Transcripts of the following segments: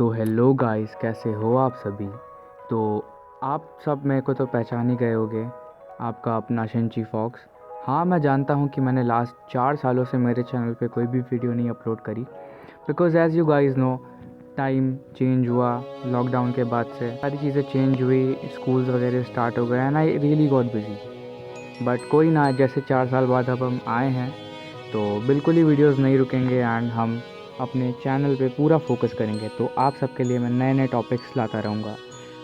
So hello guys, कैसे हो आप सभी। तो आप सब मेरे को तो पहचान ही गए होंगे, आपका अपना शिंची फॉक्स। हाँ, मैं जानता हूँ कि मैंने लास्ट 4 सालों से मेरे चैनल पे कोई भी वीडियो नहीं अपलोड करी, because as you guys know time change हुआ। लॉकडाउन के बाद से सारी चीज़ें चेंज हुई, स्कूल्स वगैरह स्टार्ट हो गए and I really got busy. But कोई ना, जैसे 4 साल बाद अब हम आए हैं तो बिल्कुल ही वीडियोस नहीं रुकेंगे एंड हम अपने चैनल पे पूरा फोकस करेंगे। तो आप सबके लिए मैं नए नए टॉपिक्स लाता रहूँगा।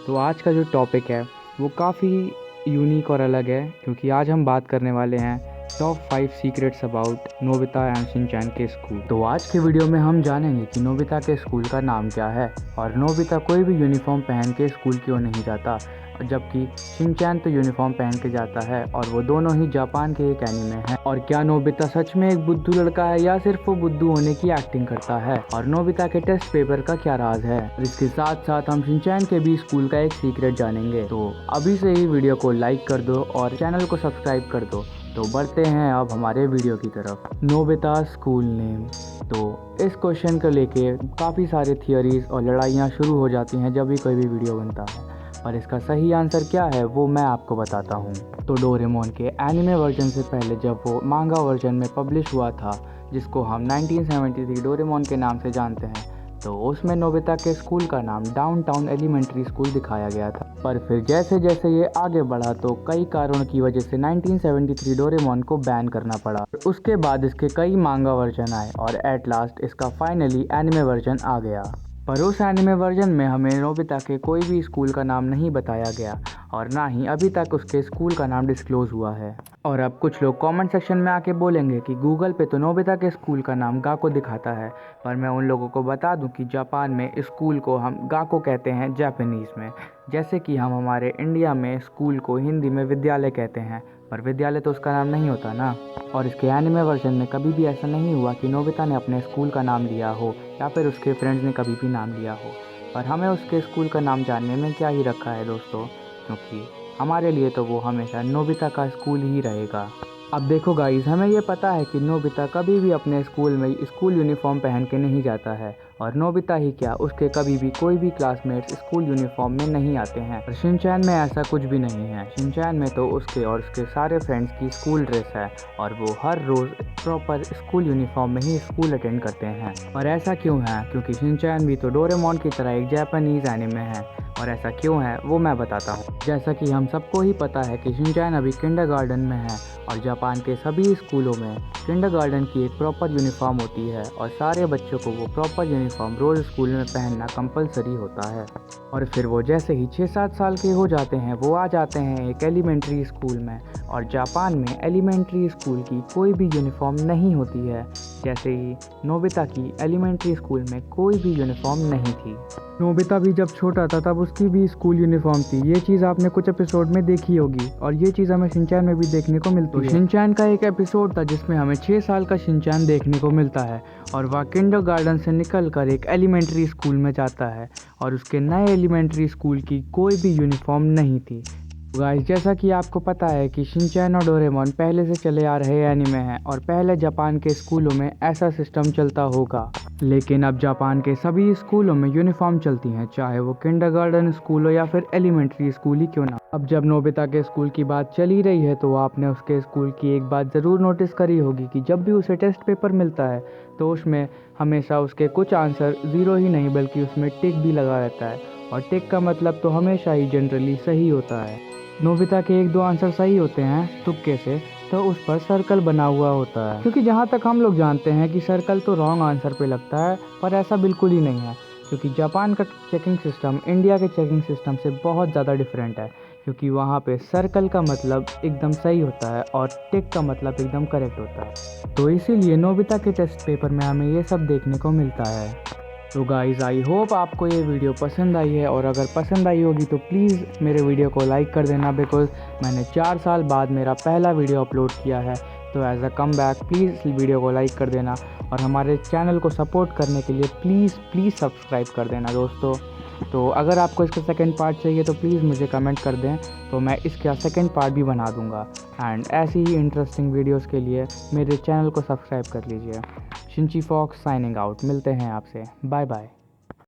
तो आज का जो टॉपिक है वो काफ़ी यूनिक और अलग है, क्योंकि आज हम बात करने वाले हैं top 5 secrets about Nobita and Shinchan के स्कूल। तो आज के वीडियो में हम जानेंगे कि नोबिता के स्कूल का नाम क्या है और नोबिता कोई भी यूनिफॉर्म पहन के स्कूल क्यों नहीं जाता, जबकि शिनचैन तो यूनिफॉर्म पहन के जाता है और वो दोनों ही जापान के एक एनीमे हैं। और क्या नोबिता सच में एक बुद्धू लड़का है या सिर्फ वो बुद्धू होने की एक्टिंग करता है, और नोबिता के टेस्ट पेपर का क्या राज है। और इसके साथ साथ हम शिनचैन के भी स्कूल का एक सीक्रेट जानेंगे। तो अभी से ही वीडियो को लाइक कर दो और चैनल को सब्सक्राइब कर दो। तो बढ़ते हैं अब हमारे वीडियो की तरफ। Nobita school name. तो इस क्वेश्चन को लेके काफ़ी सारे थियरीज और लड़ाइयाँ शुरू हो जाती हैं जब भी कोई भी वीडियो बनता है, और इसका सही आंसर क्या है वो मैं आपको बताता हूँ। तो डोरेमोन के एनिमे वर्जन से पहले जब वो मांगा वर्जन में पब्लिश हुआ था, जिसको हम 1973 डोरेमोन के नाम से जानते हैं, तो उसमें नोबिता के स्कूल का नाम डाउनटाउन एलिमेंट्री स्कूल दिखाया गया था। पर फिर जैसे जैसे ये आगे बढ़ा तो कई कारणों की वजह से 1973 डोरेमोन को बैन करना पड़ा। उसके बाद इसके कई मांगा वर्जन आए और एट लास्ट इसका फाइनली एनिमे वर्जन आ गया। पर उस एनिमे वर्जन में हमें नोबिता के कोई भी स्कूल का नाम नहीं बताया गया और ना ही अभी तक उसके स्कूल का नाम डिस्क्लोज हुआ है। और अब कुछ लोग कमेंट सेक्शन में आके बोलेंगे कि गूगल पे तो नोबिता के स्कूल का नाम गाको दिखाता है, पर मैं उन लोगों को बता दूं कि जापान में स्कूल को हम गाको कहते हैं जापानीज़ में, जैसे कि हम हमारे इंडिया में स्कूल को हिंदी में विद्यालय कहते हैं, पर विद्यालय तो उसका नाम नहीं होता ना। और इसके एनिमे वर्जन में कभी भी ऐसा नहीं हुआ कि नोबिता ने अपने स्कूल का नाम लिया हो या फिर उसके फ्रेंड्स ने कभी भी नाम लिया हो। पर हमें उसके स्कूल का नाम जानने में क्या ही रखा है दोस्तों, क्योंकि हमारे लिए तो वो हमेशा नोबिता का स्कूल ही रहेगा। अब देखो गाइस, हमें ये पता है कि नोबिता कभी भी अपने स्कूल में स्कूल यूनिफॉर्म पहन के नहीं जाता है, और नोबिता ही क्या, उसके कभी भी कोई भी क्लासमेट्स स्कूल यूनिफॉर्म में नहीं आते हैं। और शिनचैन में ऐसा कुछ भी नहीं है। शिनचैन में तो उसके और उसके सारे फ्रेंड्स की स्कूल ड्रेस है और वो हर रोज़ प्रॉपर स्कूल यूनिफॉर्म में ही स्कूल अटेंड करते हैं। और ऐसा क्यों है? क्योंकि शिनचैन भी तो डोरेमोन की तरह एक जापानीज़ एनिमे है। और ऐसा क्यों है वो मैं बताता हूँ। जैसा कि हम सबको ही पता है कि शिनचैन अभी किंडरगार्टन में है, और जापान के सभी स्कूलों में किंडरगार्टन की एक प्रॉपर यूनिफॉर्म होती है और सारे बच्चों को वो प्रॉपर यूनिफॉर्म रोज़ स्कूल में पहनना कंपलसरी होता है। और फिर वो जैसे ही 6-7 साल के हो जाते हैं वो आ जाते हैं एक एलिमेंट्री स्कूल में, और जापान में एलिमेंट्री स्कूल की कोई भी यूनिफॉर्म नहीं होती है, जैसे ही नोबिता की एलिमेंट्री स्कूल में कोई भी यूनिफॉर्म नहीं थी। नोबिता भी जब छोटा था तब उसकी भी स्कूल यूनिफॉर्म थी। ये चीज़ आपने कुछ एपिसोड में देखी होगी, और ये चीज़ हमें शिनचैन में भी देखने को मिलती है। शिनचैन का एक एपिसोड था जिसमें हमें 6 साल का शिनचैन देखने को मिलता है, और वह किंडरगार्टन से निकलकर एक एलिमेंट्री स्कूल में जाता है, और उसके नए एलिमेंट्री स्कूल की कोई भी यूनिफॉर्म नहीं थी। गाइस, जैसा कि आपको पता है कि शिनचैन और डोरेमोन पहले से चले आ रहे एनीमे हैं, और पहले जापान के स्कूलों में ऐसा सिस्टम चलता होगा, लेकिन अब जापान के सभी स्कूलों में यूनिफॉर्म चलती हैं, चाहे वो किंडरगार्टन स्कूल हो या फिर एलिमेंट्री स्कूल ही क्यों ना। अब जब नोबिता के स्कूल की बात चली रही है तो आपने उसके स्कूल की एक बात ज़रूर नोटिस करी होगी कि जब भी उसे टेस्ट पेपर मिलता है तो उसमें हमेशा उसके कुछ आंसर ज़ीरो ही नहीं बल्कि उसमें टिक भी लगा रहता है, और टिक का मतलब तो हमेशा ही जनरली सही होता है। नोबिता के 1-2 आंसर सही होते हैं तुक्के से, तो उस पर सर्कल बना हुआ होता है, क्योंकि जहाँ तक हम लोग जानते हैं कि सर्कल तो रॉन्ग आंसर पे लगता है, पर ऐसा बिल्कुल ही नहीं है, क्योंकि जापान का चेकिंग सिस्टम इंडिया के चेकिंग सिस्टम से बहुत ज़्यादा डिफरेंट है, क्योंकि वहाँ पे सर्कल का मतलब एकदम सही होता है और टिक का मतलब एकदम करेक्ट होता है। तो इसीलिए नोबिता के टेस्ट पेपर में हमें ये सब देखने को मिलता है। तो गाइज़, आई होप आपको ये वीडियो पसंद आई है, और अगर पसंद आई होगी तो प्लीज़ मेरे वीडियो को लाइक कर देना, बिकॉज़ मैंने 4 साल बाद मेरा पहला वीडियो अपलोड किया है। तो as a come back please video को लाइक कर देना, और हमारे चैनल को सपोर्ट करने के लिए प्लीज़ सब्सक्राइब कर देना दोस्तों। तो अगर आपको इसका सेकंड पार्ट चाहिए तो प्लीज़ मुझे कमेंट कर दें, तो मैं इसका सेकंड पार्ट भी बना दूंगा। एंड ऐसी ही इंटरेस्टिंग वीडियोस के लिए मेरे चैनल को सब्सक्राइब कर लीजिए। शिंची फॉक्स साइनिंग आउट। मिलते हैं आपसे, बाय बाय।